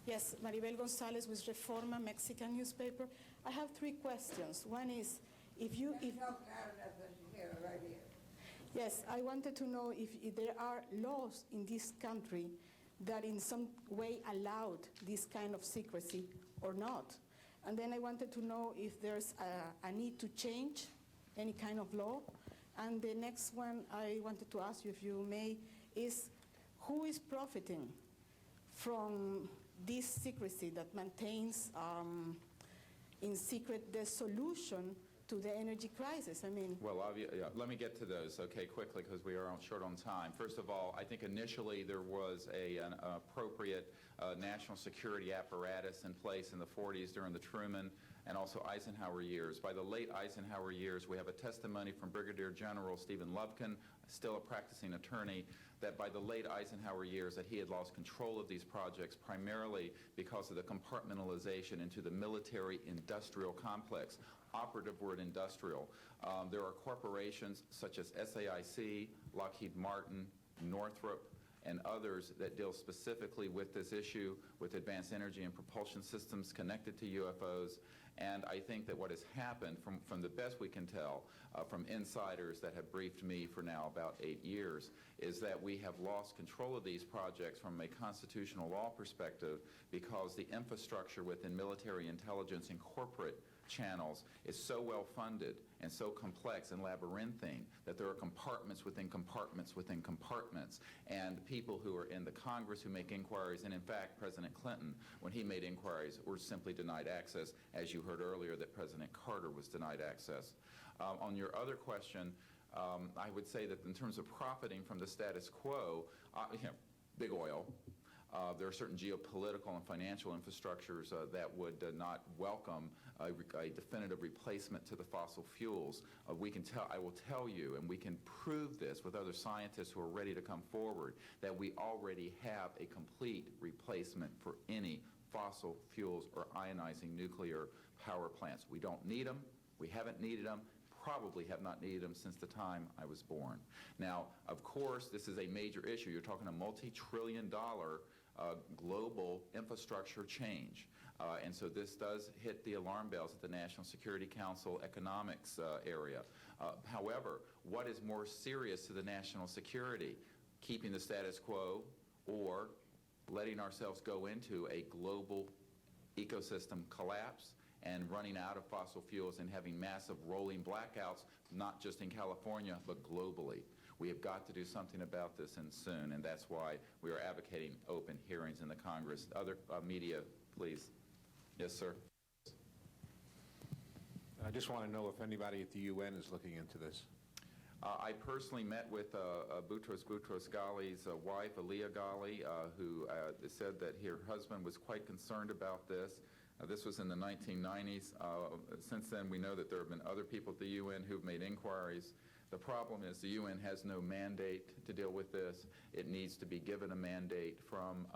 Yes, Maribel Gonzalez with Reforma, Mexican newspaper. I have three questions. One is, if you... Talk loud enough that you hear it right here. Yes, I wanted to know if there are laws in this country that in some way allowed this kind of secrecy or not. And then I wanted to know if there's a need to change any kind of law. And the next one I wanted to ask you, if you may, is who is profiting from this secrecy that maintains in secret the solution to the energy crisis? I mean... Well, yeah, let me get to those, okay, quickly, because we are short on time. First of all, I think initially there was an appropriate national security apparatus in place in the 40s during the Truman and also Eisenhower years. By the late Eisenhower years, we have a testimony from Brigadier General Stephen Lubkin, still a practicing attorney, that by the late Eisenhower years that he had lost control of these projects primarily because of the compartmentalization into the military-industrial complex. Operative word industrial. There are corporations such as SAIC, Lockheed Martin, Northrop, and others that deal specifically with this issue, with advanced energy and propulsion systems connected to UFOs. And I think that what has happened, from the best we can tell, from insiders that have briefed me for now about 8 years, is that we have lost control of these projects from a constitutional law perspective because the infrastructure within military intelligence and corporate channels is so well funded and so complex and labyrinthine that there are compartments within compartments within compartments, and people who are in the Congress who make inquiries, and in fact President Clinton, when he made inquiries, were simply denied access, as you heard earlier that President Carter was denied access. On your other question, I would say that in terms of profiting from the status quo, big oil. There are certain geopolitical and financial infrastructures that would not welcome a definitive replacement to the fossil fuels. I will tell you, and we can prove this with other scientists who are ready to come forward, that we already have a complete replacement for any fossil fuels or ionizing nuclear power plants. We don't need them. We haven't needed them. Probably have not needed them since the time I was born. Now, of course, this is a major issue. You're talking a multi-trillion-dollar global infrastructure change. And so this does hit the alarm bells at the National Security Council economics area. However, what is more serious to the national security? Keeping the status quo or letting ourselves go into a global ecosystem collapse and running out of fossil fuels and having massive rolling blackouts, not just in California, but globally. We have got to do something about this, and soon, and that's why we are advocating open hearings in the Congress. Other media, please. Yes, sir. I just want to know if anybody at the UN is looking into this. I personally met with Boutros Ghali's wife, Aliyah Ghali, who said that her husband was quite concerned about this. This was in the 1990s. Since then, we know that there have been other people at the UN who've made inquiries. The problem is the UN has no mandate to deal with this. It needs to be given a mandate from